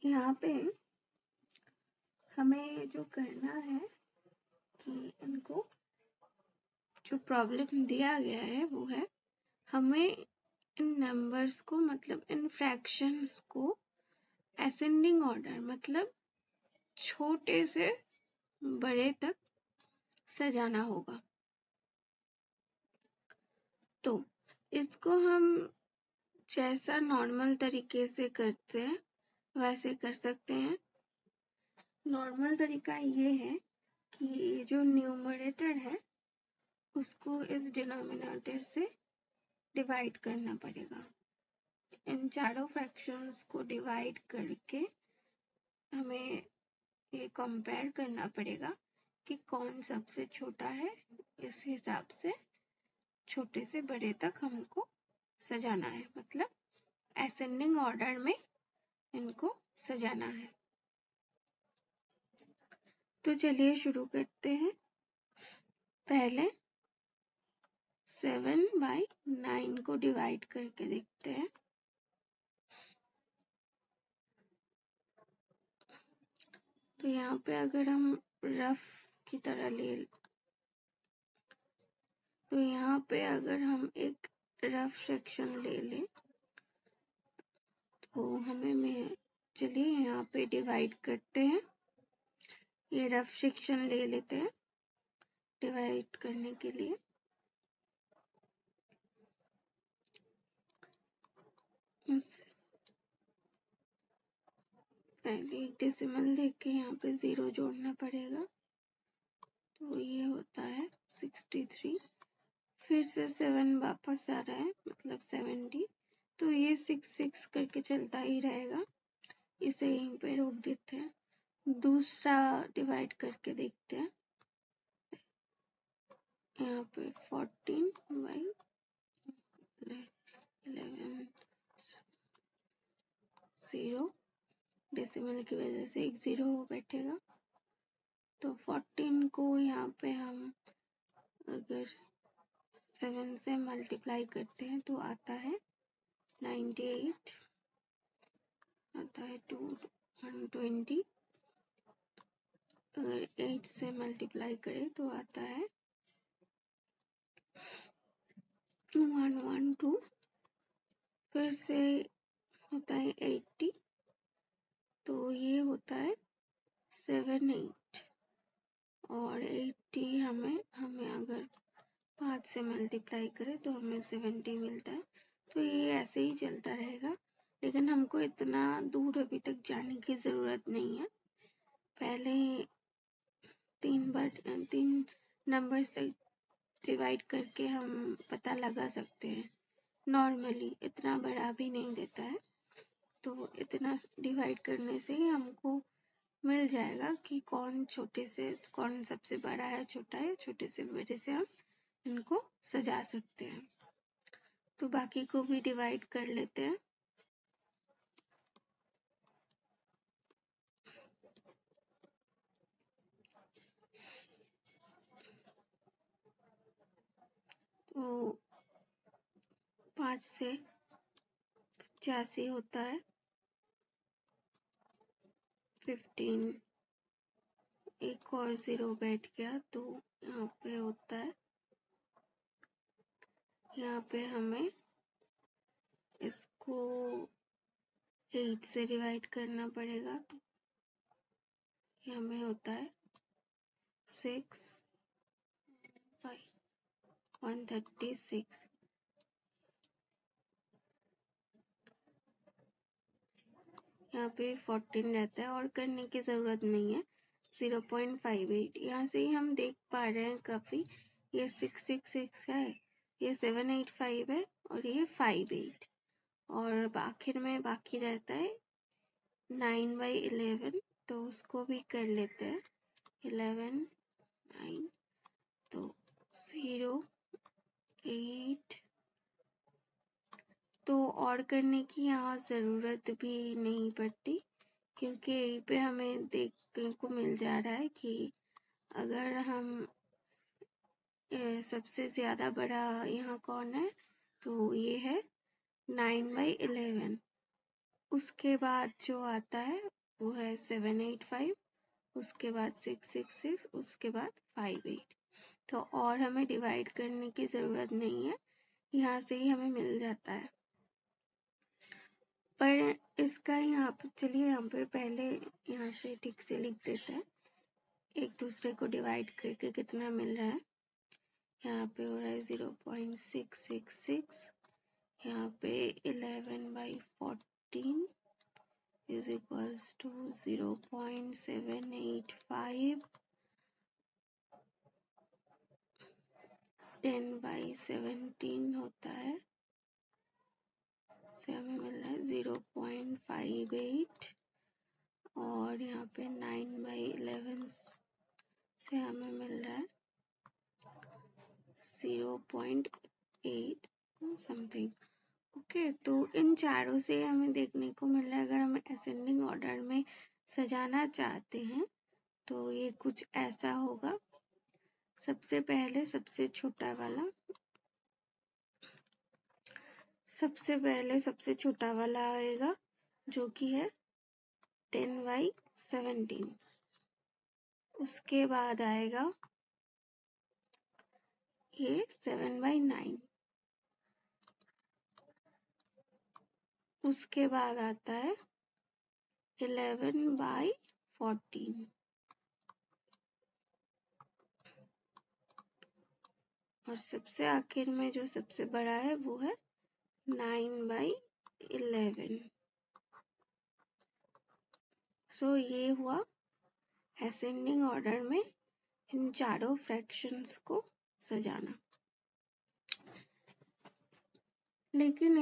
यहाँ पे हमें जो करना है कि इनको जो प्रॉब्लम दिया गया है वो है हमें इन नंबर्स को मतलब इन फ्रैक्शंस को असेंडिंग ऑर्डर मतलब छोटे से बड़े तक सजाना होगा। तो इसको हम जैसा नॉर्मल तरीके से करते हैं वैसे कर सकते हैं। नॉर्मल तरीका ये है कि जो न्यूमरेटर है उसको इस डिनोमिनेटर से डिवाइड करना पड़ेगा। इन चारों फ्रैक्शंस को डिवाइड करके हमें ये कंपेयर करना पड़ेगा कि कौन सबसे छोटा है। इस हिसाब से छोटे से बड़े तक हमको सजाना है, मतलब असेंडिंग ऑर्डर में इनको सजाना है। तो चलिए शुरू करते हैं। पहले 7/9 को डिवाइड करके देखते हैं। तो यहाँ पे अगर हम रफ की तरह ले तो यहाँ पे अगर हम एक रफ सेक्शन ले लें तो चलिए यहाँ पे डिवाइड करते हैं। ये रफ सेक्शन ले लेते हैं डिवाइड करने के लिए। पहले एक डेसिमल लेके यहाँ पे 0 जोड़ना पड़ेगा, तो ये होता है 63। फिर से 7 वापस आ रहा है मतलब 70, तो ये 6 करके चलता ही रहेगा। इसे यहीं पे रोक देते हैं। दूसरा डिवाइड करके देखते हैं। यहाँ पे 14/11 0 डेसिमल की वजह से एक 0 बैठेगा। तो 14 को यहाँ पे हम अगर 7 से मल्टीप्लाई करते हैं तो आता है 98, आता है 120। अगर 8 से मल्टीप्लाई करें तो आता है 112। फिर से होता है 80, तो ये होता है 78। और 80 हमें अगर 5 से मल्टीप्लाई करें तो हमें 70 मिलता है। तो ये ऐसे ही चलता रहेगा, लेकिन हमको इतना दूर अभी तक जाने की ज़रूरत नहीं है। पहले 3 नंबर से डिवाइड करके हम पता लगा सकते हैं। नॉर्मली इतना बड़ा भी नहीं देता है, तो इतना डिवाइड करने से ही हमको मिल जाएगा कि कौन सबसे बड़ा है, छोटा है। छोटे से बड़े से हम इनको सजा सकते हैं। तो बाकी को भी डिवाइड कर लेते हैं। तो 5 से 85 होता है, 15 एक और 0 बैठ गया तो यहाँ पे होता है, यहाँ पे हमें इसको 8 से डिवाइड करना पड़ेगा। तो ये हमें होता है 6/136। यहाँ पे 14 रहता है और करने की ज़रूरत नहीं है। 0.58 यहाँ से ही हम देख पा रहे हैं काफ़ी। ये 666 है, ये 785 है और ये 58। और आखिर में बाकी रहता है 9/11, तो उसको भी कर लेते हैं। 11 9 तो 0 8। तो और करने की यहाँ ज़रूरत भी नहीं पड़ती, क्योंकि यहीं पे हमें देखने को मिल जा रहा है कि अगर हम सबसे ज़्यादा बड़ा यहाँ कौन है, तो ये है 9/11। उसके बाद जो आता है वो है 785, उसके बाद 666, उसके बाद 58। तो और हमें डिवाइड करने की ज़रूरत नहीं है, यहाँ से ही हमें मिल जाता है। पर इसका यहाँ पे चलिए यहाँ पे पहले यहाँ से ठीक से लिख देते हैं, एक दूसरे को डिवाइड करके कितना मिल रहा है। यहाँ पे हो रहा है 0.666, यहाँ पे 11/14 is equals to 0.785, 10/17 होता है, से हमें मिल रहा है 0.58, और यहाँ पे 9/11 से हमें मिल रहा है 0.8 समथिंग। ओके, तो इन चारों से हमें देखने को मिल रहा है, अगर हमें असेंडिंग ऑर्डर में सजाना चाहते हैं तो ये कुछ ऐसा होगा। सबसे पहले सबसे छोटा वाला आएगा, जो कि है 10/17। उसके बाद आएगा ये 7/9। उसके बाद आता है 11/14, और सबसे आखिर में जो सबसे बड़ा है वो है 9/11। सो ये हुआ असेंडिंग ऑर्डर में इन चारों फ्रैक्शंस को सजाना। लेकिन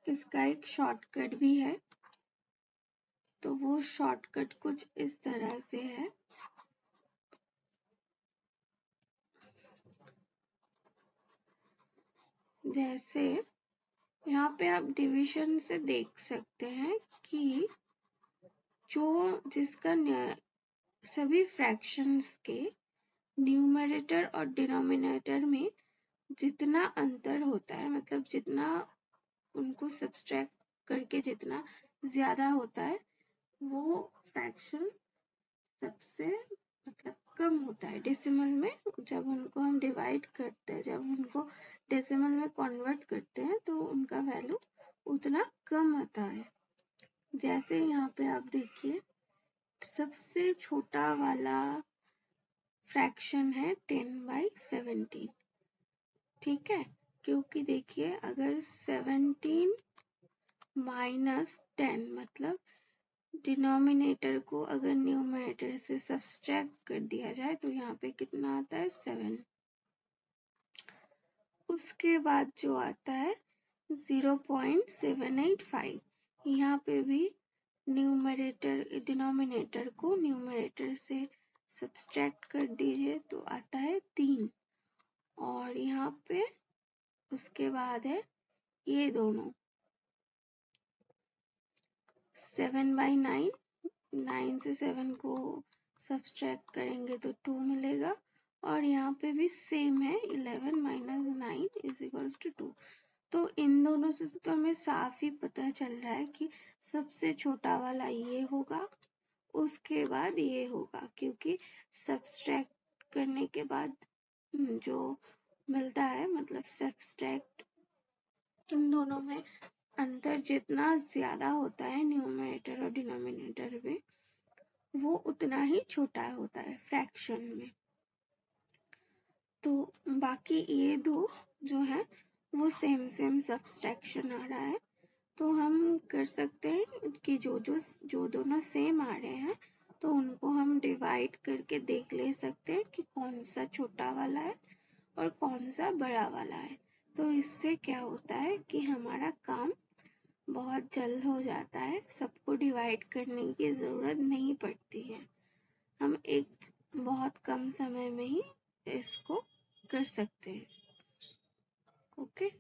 इसका एक शॉर्टकट भी है, तो वो शॉर्टकट कुछ इस तरह से है। जैसे यहाँ पे आप डिवीजन से देख सकते हैं कि जिसका सभी फ्रैक्शंस के न्यूमरेटर और डिनोमिनेटर में जितना अंतर होता है, मतलब जितना उनको सब्सट्रैक्ट करके जितना ज्यादा होता है, वो फ्रैक्शन सबसे मतलब कम होता है डेसिमल में। जब उनको हम डिवाइड करते हैं, जब उनको डेसिमल में कन्वर्ट करते हैं, तो उनका वैल्यू उतना कम आता है। जैसे यहाँ पे आप देखिए, सबसे छोटा वाला फ्रैक्शन है 10/17, ठीक है, क्योंकि देखिए अगर 17 माइनस 10 मतलब डिनोमिनेटर को अगर न्यूमरेटर से सब्सट्रैक्ट कर दिया जाए तो यहाँ पे कितना आता है 7। उसके बाद जो आता है 0.785, यहाँ पे भी डिनोमिनेटर को न्यूमरेटर से सब्सट्रैक्ट कर दीजिए तो आता है 3। और यहाँ पे उसके बाद है ये दोनों 7/9, 9 से 7 को सब्सट्रैक्ट करेंगे तो 2 मिलेगा, और यहाँ पे भी सेम है 11 - 9 = 2। तो इन दोनों से तो हमें साफ ही पता चल रहा है कि सबसे छोटा वाला ये होगा, उसके बाद ये होगा, क्योंकि सब्सट्रैक्ट करने के बाद जो मिलता है, मतलब सब्सट्रैक्ट इन दोनों में अंतर जितना ज्यादा होता है न्यूमरेटर और डिनोमिनेटर में, वो उतना ही छोटा होता है फ्रैक्शन में। तो बाकी ये दो जो है वो सेम सब्सट्रैक्शन आ रहा है, तो हम कर सकते हैं कि जो दोनों सेम आ रहे हैं तो उनको हम डिवाइड करके देख ले सकते हैं कि कौन सा छोटा वाला है और कौन सा बड़ा वाला है। तो इससे क्या होता है कि हमारा काम बहुत जल्द हो जाता है, सबको डिवाइड करने की ज़रूरत नहीं पड़ती है, हम एक बहुत कम समय में ही इसको कर सकते हैं। ओके।